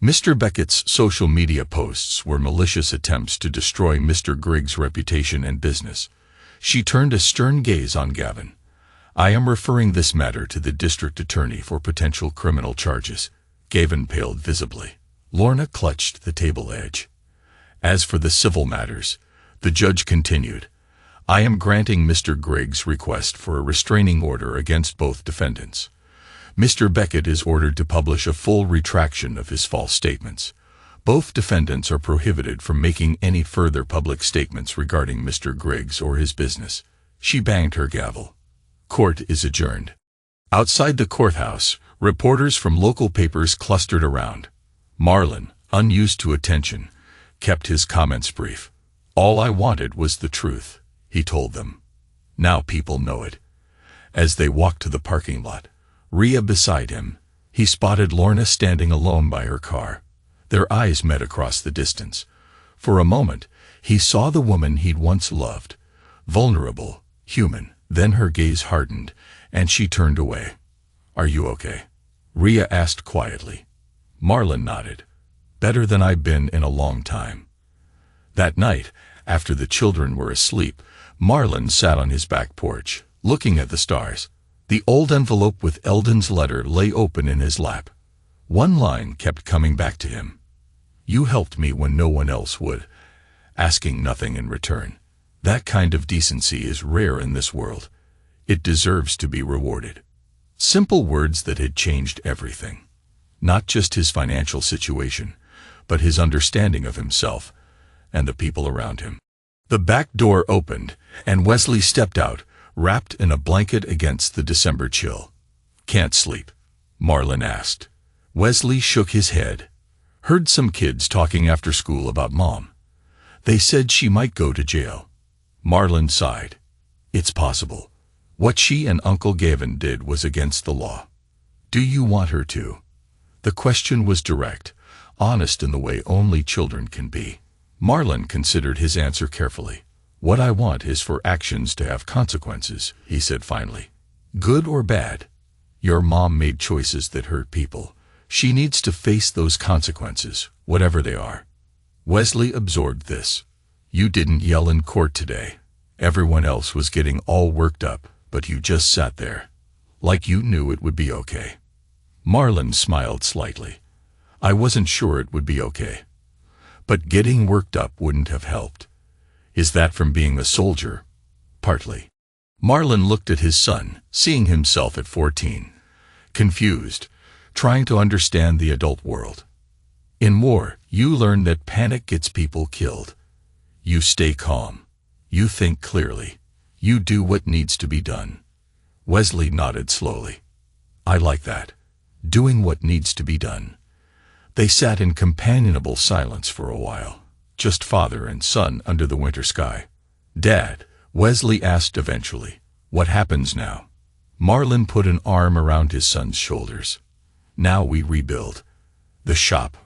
Mr. Beckett's social media posts were malicious attempts to destroy Mr. Griggs' reputation and business. She turned a stern gaze on Gavin. I am referring this matter to the district attorney for potential criminal charges. Gavin paled visibly. Lorna clutched the table edge. As for the civil matters, the judge continued, I am granting Mr. Griggs' request for a restraining order against both defendants. Mr. Beckett is ordered to publish a full retraction of his false statements. Both defendants are prohibited from making any further public statements regarding Mr. Griggs or his business. She banged her gavel. Court is adjourned. Outside the courthouse, reporters from local papers clustered around. Marlon, unused to attention, kept his comments brief. All I wanted was the truth, he told them. Now people know it. As they walked to the parking lot, Rhea beside him, he spotted Lorna standing alone by her car. Their eyes met across the distance. For a moment, he saw the woman he'd once loved, vulnerable, human. Then her gaze hardened, and she turned away. Are you okay? Rhea asked quietly. Marlon nodded. Better than I've been in a long time. That night, after the children were asleep, Marlon sat on his back porch, looking at the stars. The old envelope with Eldon's letter lay open in his lap. One line kept coming back to him. You helped me when no one else would, asking nothing in return. That kind of decency is rare in this world. It deserves to be rewarded. Simple words that had changed everything. Not just his financial situation, but his understanding of himself and the people around him. The back door opened, and Wesley stepped out, wrapped in a blanket against the December chill. Can't sleep? Marlon asked. Wesley shook his head. Heard some kids talking after school about Mom. They said she might go to jail. Marlon sighed. It's possible. What she and Uncle Gavin did was against the law. Do you want her to? The question was direct, honest in the way only children can be. Marlon considered his answer carefully. What I want is for actions to have consequences, he said finally. Good or bad? Your mom made choices that hurt people. She needs to face those consequences, whatever they are. Wesley absorbed this. You didn't yell in court today. Everyone else was getting all worked up, but you just sat there. Like you knew it would be okay. Marlon smiled slightly. I wasn't sure it would be okay. But getting worked up wouldn't have helped. Is that from being a soldier? Partly. Marlon looked at his son, seeing himself at 14. Confused, trying to understand the adult world. In war, you learn that panic gets people killed. You stay calm. You think clearly. You do what needs to be done. Wesley nodded slowly. I like that. Doing what needs to be done. They sat in companionable silence for a while. just father and son under the winter sky. "Dad," Wesley asked eventually, "what happens now?" Marlon put an arm around his son's shoulders. "Now we rebuild. The shop,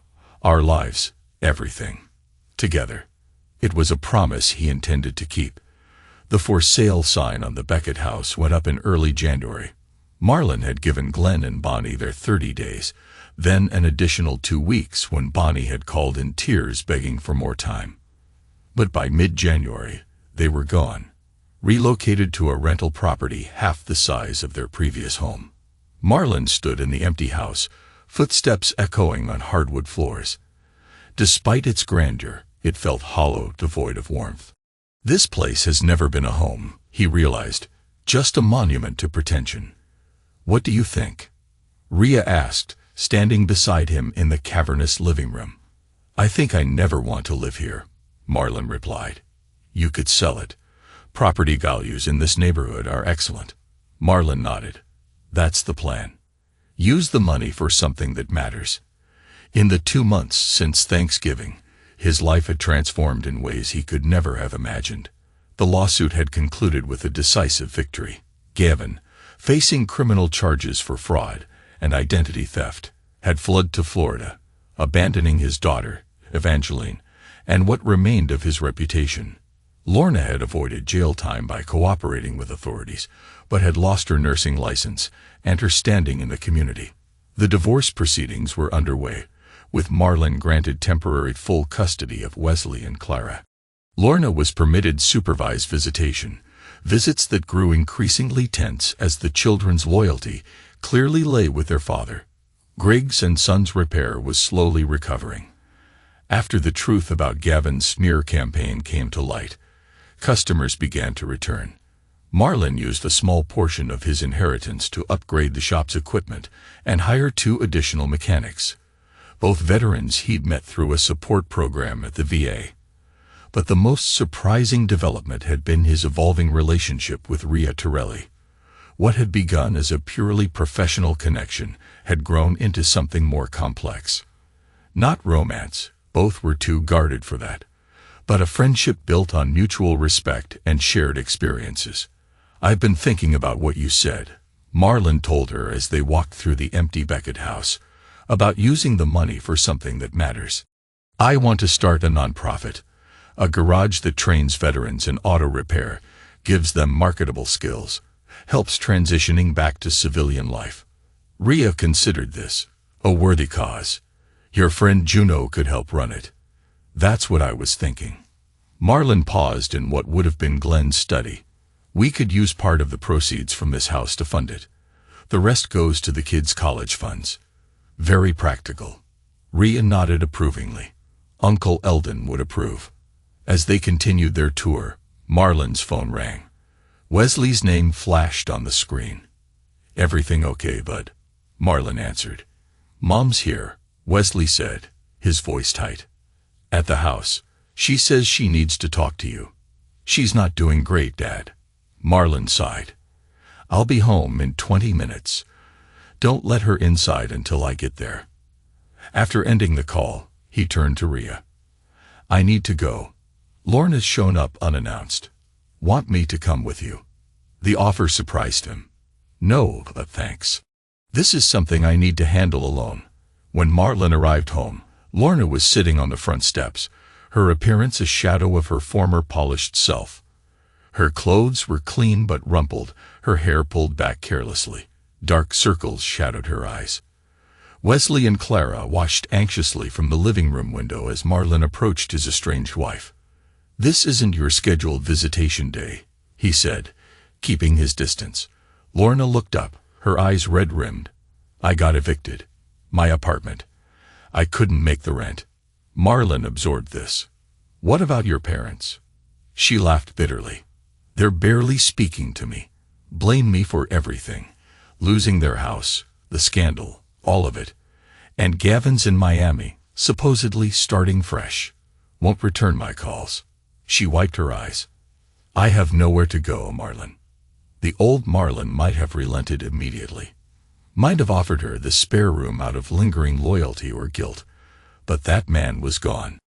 our lives, everything. Together." It was a promise he intended to keep. The for sale sign on the Beckett house went up in early January. Marlon had given Glenn and Bonnie their 30 days, then an additional 2 weeks when Bonnie had called in tears begging for more time. But by mid-January, they were gone, relocated to a rental property half the size of their previous home. Marlon stood in the empty house, footsteps echoing on hardwood floors. Despite its grandeur, it felt hollow, devoid of warmth. This place has never been a home, he realized, just a monument to pretension. "What do you think?" Rhea asked, standing beside him in the cavernous living room. "I think I never want to live here," Marlon replied. "You could sell it. Property values in this neighborhood are excellent." Marlon nodded. "That's the plan. Use the money for something that matters." In the 2 months since Thanksgiving, his life had transformed in ways he could never have imagined. The lawsuit had concluded with a decisive victory. Gavin, facing criminal charges for fraud and identity theft, had fled to Florida, abandoning his daughter, Evangeline, and what remained of his reputation. Lorna had avoided jail time by cooperating with authorities, but had lost her nursing license and her standing in the community. The divorce proceedings were underway, with Marlon granted temporary full custody of Wesley and Clara. Lorna was permitted supervised visitation, visits that grew increasingly tense as the children's loyalty clearly lay with their father. Griggs and Sons Repair was slowly recovering. After the truth about Gavin's smear campaign came to light, customers began to return. Marlon used a small portion of his inheritance to upgrade the shop's equipment and hire 2 additional mechanics, both veterans he'd met through a support program at the VA. But the most surprising development had been his evolving relationship with Rhea Torelli. What had begun as a purely professional connection had grown into something more complex. Not romance, both were too guarded for that, but a friendship built on mutual respect and shared experiences. "I've been thinking about what you said," Marlon told her as they walked through the empty Beckett house, "about using the money for something that matters. I want to start a nonprofit, a garage that trains veterans in auto repair, gives them marketable skills, helps transitioning back to civilian life." Rhea considered this a worthy cause. "Your friend Juno could help run it." "That's what I was thinking." Marlon paused in what would have been Glenn's study. "We could use part of the proceeds from this house to fund it. The rest goes to the kids' college funds." "Very practical." Rhea nodded approvingly. Uncle Eldon would approve. As they continued their tour, Marlon's phone rang. Wesley's name flashed on the screen. "Everything okay, bud?" Marlon answered. "Mom's here," Wesley said, his voice tight. "At the house. She says she needs to talk to you." "She's not doing great, Dad." Marlon sighed. "I'll be home in 20 minutes. Don't let her inside until I get there." After ending the call, he turned to Rhea. "I need to go. Lorna's shown up unannounced. Want me to come with you?" The offer surprised him. "No, but thanks. This is something I need to handle alone." When Marlon arrived home, Lorna was sitting on the front steps, her appearance a shadow of her former polished self. Her clothes were clean but rumpled, her hair pulled back carelessly. Dark circles shadowed her eyes. Wesley and Clara watched anxiously from the living room window as Marlon approached his estranged wife. "This isn't your scheduled visitation day," he said, keeping his distance. Lorna looked up, her eyes red-rimmed. "I got evicted. My apartment. I couldn't make the rent." Marlon absorbed this. "What about your parents?" She laughed bitterly. "They're barely speaking to me. Blame me for everything. Losing their house, the scandal, all of it. And Gavin's in Miami, supposedly starting fresh. Won't return my calls." She wiped her eyes. "I have nowhere to go, Marlon." The old Marlon might have relented immediately. Might have offered her the spare room out of lingering loyalty or guilt. But that man was gone.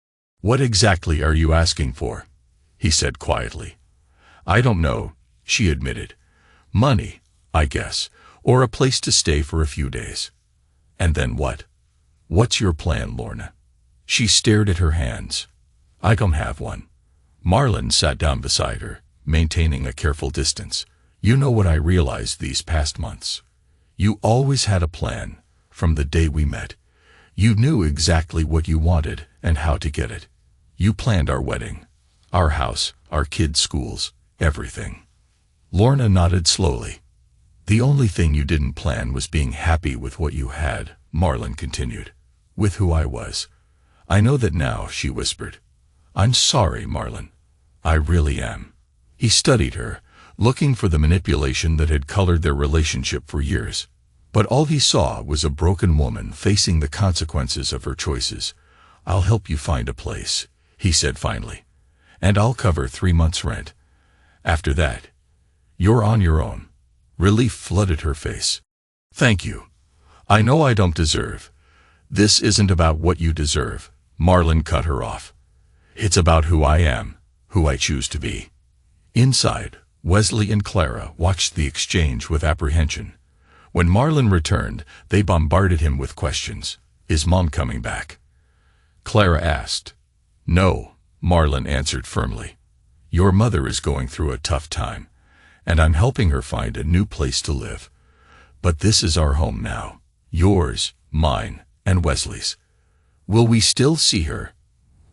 "What exactly are you asking for?" he said quietly. "I don't know," she admitted. "Money, I guess, or a place to stay for a few days." "And then what? What's your plan, Lorna?" She stared at her hands. "I don't have one." Marlon sat down beside her, maintaining a careful distance. "You know what I realized these past months? You always had a plan, from the day we met. You knew exactly what you wanted and how to get it. You planned our wedding, our house, our kids' schools, everything." Lorna nodded slowly. "The only thing you didn't plan was being happy with what you had," Marlon continued. "With who I was. I know that now," she whispered. "I'm sorry, Marlon. I really am." He studied her, looking for the manipulation that had colored their relationship for years. But all he saw was a broken woman facing the consequences of her choices. "I'll help you find a place," he said finally. "And I'll cover 3 months' rent. After that, you're on your own." Relief flooded her face. "Thank you. I know I don't deserve." "This isn't about what you deserve," Marlon cut her off. "It's about who I am, who I choose to be." Inside, Wesley and Clara watched the exchange with apprehension. When Marlon returned, they bombarded him with questions. "Is Mom coming back?" Clara asked. "No," Marlon answered firmly. "Your mother is going through a tough time, and I'm helping her find a new place to live. But this is our home now. Yours, mine, and Wesley's." "Will we still see her?"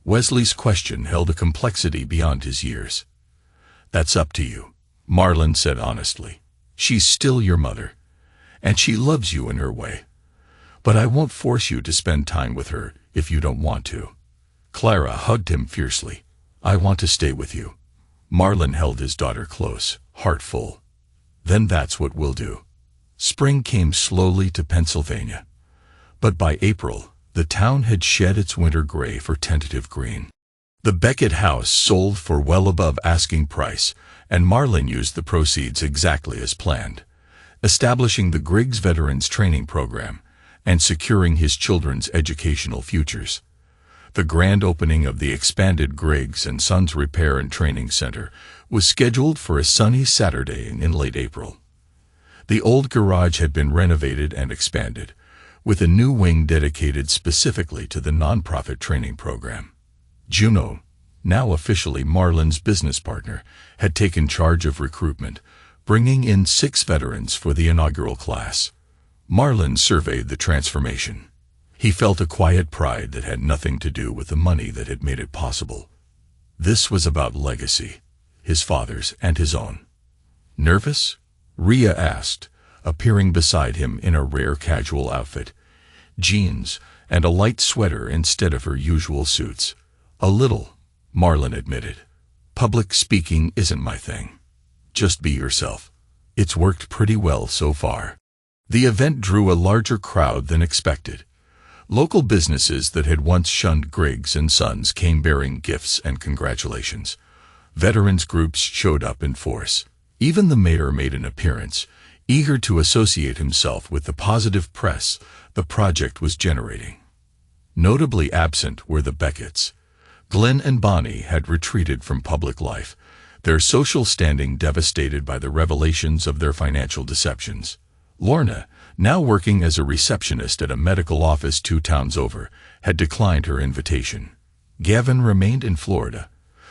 Wesley's question held a complexity beyond his years. "That's up to you," Marlon said honestly. "She's still your mother, and she loves you in her way. But I won't force you to spend time with her if you don't want to." Clara hugged him fiercely. "I want to stay with you." Marlon held his daughter close, heart full. "Then that's what we'll do." Spring came slowly to Pennsylvania. But by April, the town had shed its winter gray for tentative green. The Beckett house sold for well above asking price, and Marlon used the proceeds exactly as planned, establishing the Griggs Veterans Training Program and securing his children's educational futures. The grand opening of the expanded Griggs & Sons Repair and Training Center was scheduled for a sunny Saturday in late April. The old garage had been renovated and expanded, with a new wing dedicated specifically to the nonprofit training program. Juno, now officially Marlon's business partner, had taken charge of recruitment, bringing in 6 veterans for the inaugural class. Marlon surveyed the transformation. He felt a quiet pride that had nothing to do with the money that had made it possible. This was about legacy, his father's and his own. "Nervous?" Rhea asked, appearing beside him in a rare casual outfit, jeans and a light sweater instead of her usual suits. "A little," Marlon admitted. "Public speaking isn't my thing. Just be yourself." It's worked pretty well so far. The event drew a larger crowd than expected. Local businesses that had once shunned Griggs & Sons came bearing gifts and congratulations. Veterans groups showed up in force. Even the mayor made an appearance, eager to associate himself with the positive press the project was generating. Notably absent were the Becketts. Glenn and Bonnie had retreated from public life, their social standing devastated by the revelations of their financial deceptions. Lorna, now working as a receptionist at a medical office 2 towns over, had declined her invitation. Gavin remained in Florida,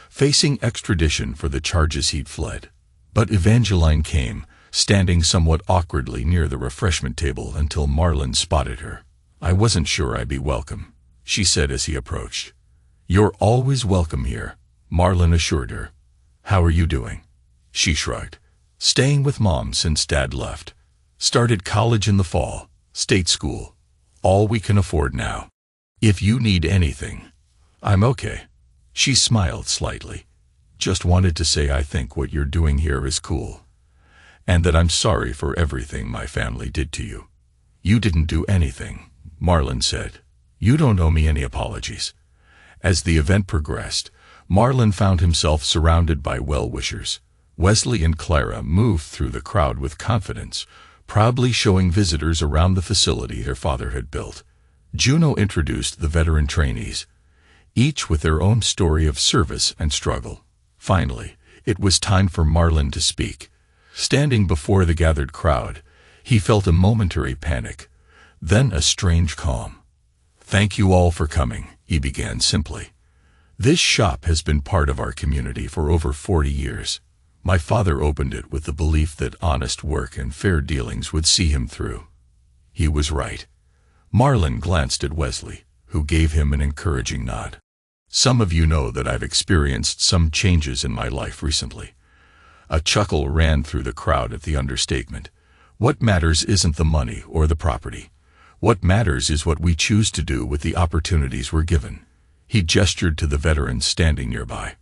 facing extradition for the charges he'd fled. But Evangeline came, standing somewhat awkwardly near the refreshment table until Marlon spotted her. "I wasn't sure I'd be welcome," she said as he approached. "You're always welcome here," Marlon assured her. "How are you doing?" She shrugged. "Staying with Mom since Dad left. Started college in the fall, state school. All we can afford now. If you need anything, I'm okay." She smiled slightly. "Just wanted to say I think what you're doing here is cool, and that I'm sorry for everything my family did to you." "You didn't do anything," Marlon said. "You don't owe me any apologies." As the event progressed, Marlon found himself surrounded by well-wishers. Wesley and Clara moved through the crowd with confidence, proudly showing visitors around the facility their father had built. Juno introduced the veteran trainees, each with their own story of service and struggle. Finally, it was time for Marlon to speak. Standing before the gathered crowd, he felt a momentary panic, then a strange calm. "Thank you all for coming," he began simply. "This shop has been part of our community for over 40 years. My father opened it with the belief that honest work and fair dealings would see him through. He was right." Marlon glanced at Wesley, who gave him an encouraging nod. "Some of you know that I've experienced some changes in my life recently." A chuckle ran through the crowd at the understatement. "What matters isn't the money or the property. What matters is what we choose to do with the opportunities we're given." He gestured to the veterans standing nearby.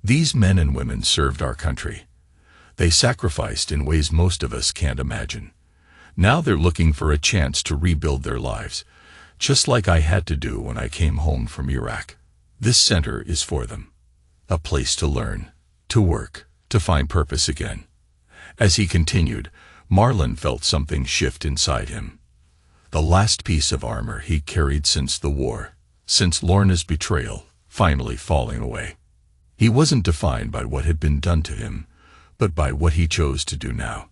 "These men and women served our country. They sacrificed in ways most of us can't imagine. Now they're looking for a chance to rebuild their lives, just like I had to do when I came home from Iraq. This center is for them. A place to learn, to work, to find purpose again." As he continued, Marlon felt something shift inside him. The last piece of armor he carried since the war, since Lorna's betrayal, finally falling away. He wasn't defined by what had been done to him, but by what he chose to do now.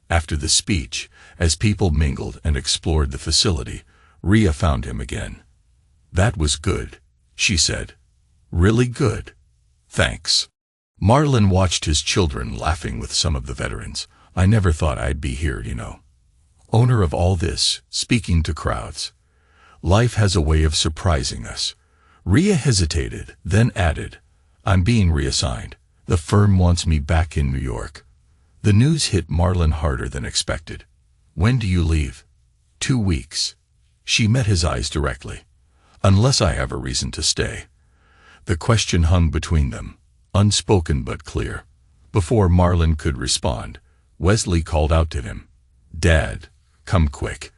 After the speech, as people mingled and explored the facility, Rhea found him again. "That was good," she said. "Really good. Thanks." Marlon watched his children laughing with some of the veterans. "I never thought I'd be here, you know. Owner of all this, speaking to crowds. Life has a way of surprising us." Rhea hesitated, then added, "I'm being reassigned. The firm wants me back in New York." The news hit Marlon harder than expected. "When do you leave?" 2 weeks. She met his eyes directly. "Unless I have a reason to stay." The question hung between them, unspoken but clear. Before Marlon could respond, Wesley called out to him, "Dad, come quick.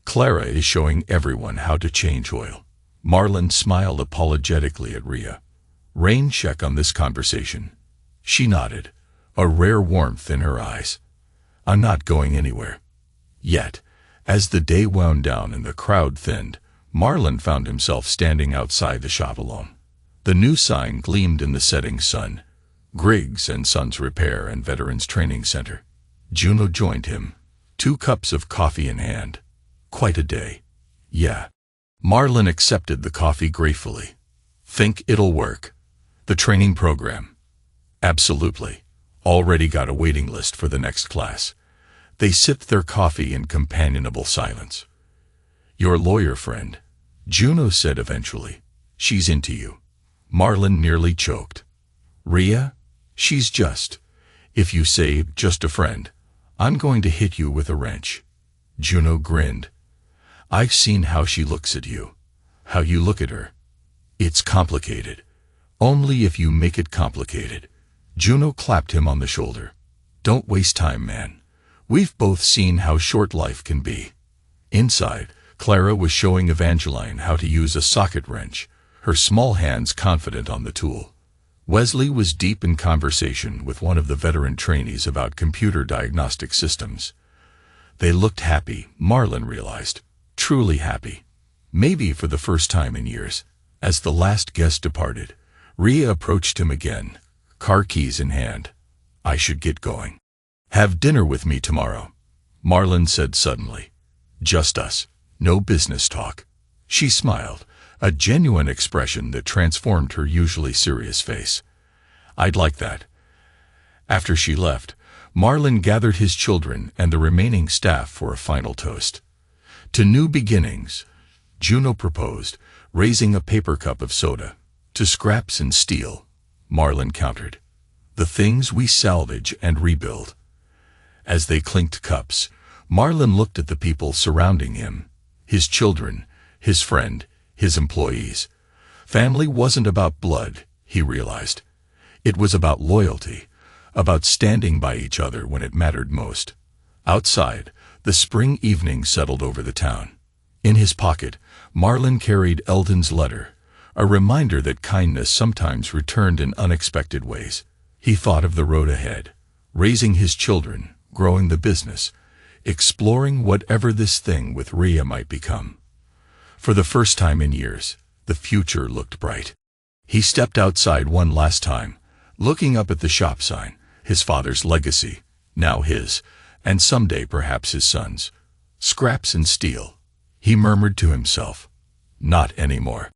Clara is showing everyone how to change oil." Marlon smiled apologetically at Rhea. "Rain check on this conversation." She nodded, a rare warmth in her eyes. "I'm not going anywhere." Yet, as the day wound down and the crowd thinned, Marlon found himself standing outside the shop alone. The new sign gleamed in the setting sun: Griggs & Sons Repair and Veterans Training Center. Juno joined him, 2 cups of coffee in hand. Quite a day. "Yeah." Marlon accepted the coffee gratefully. "Think it'll work?" "The training program?" "Absolutely. Already got a waiting list for the next class." They sipped their coffee in companionable silence. "Your lawyer friend," Juno said eventually. "She's into you." Marlon nearly choked. "Rhea? She's just, if you say just a friend, I'm going to hit you with a wrench." Juno grinned. "I've seen how she looks at you, how you look at her. It's complicated. Only if you make it complicated." Juno clapped him on the shoulder. "Don't waste time, man. We've both seen how short life can be." Inside, Clara was showing Evangeline how to use a socket wrench, her small hands confident on the tool. Wesley was deep in conversation with one of the veteran trainees about computer diagnostic systems. They looked happy, Marlon realized. Truly happy. Maybe for the first time in years. As the last guest departed, Rhea approached him again, car keys in hand. "I should get going." "Have dinner with me tomorrow," Marlon said suddenly. "Just us. No business talk." She smiled, a genuine expression that transformed her usually serious face. "I'd like that." After she left, Marlon gathered his children and the remaining staff for a final toast. "To new beginnings," Juno proposed, raising a paper cup of soda. "To scraps and steel," Marlon countered. "The things we salvage and rebuild." As they clinked cups, Marlon looked at the people surrounding him, his children, his friend, his employees. Family wasn't about blood, he realized. It was about loyalty, about standing by each other when it mattered most. Outside, the spring evening settled over the town. In his pocket, Marlon carried Eldon's letter, a reminder that kindness sometimes returned in unexpected ways. He thought of the road ahead, raising his children, growing the business, exploring whatever this thing with Rhea might become. For the first time in years, the future looked bright. He stepped outside one last time, looking up at the shop sign, his father's legacy, now his, and someday perhaps his son's. Scraps and steel. He murmured to himself, not anymore.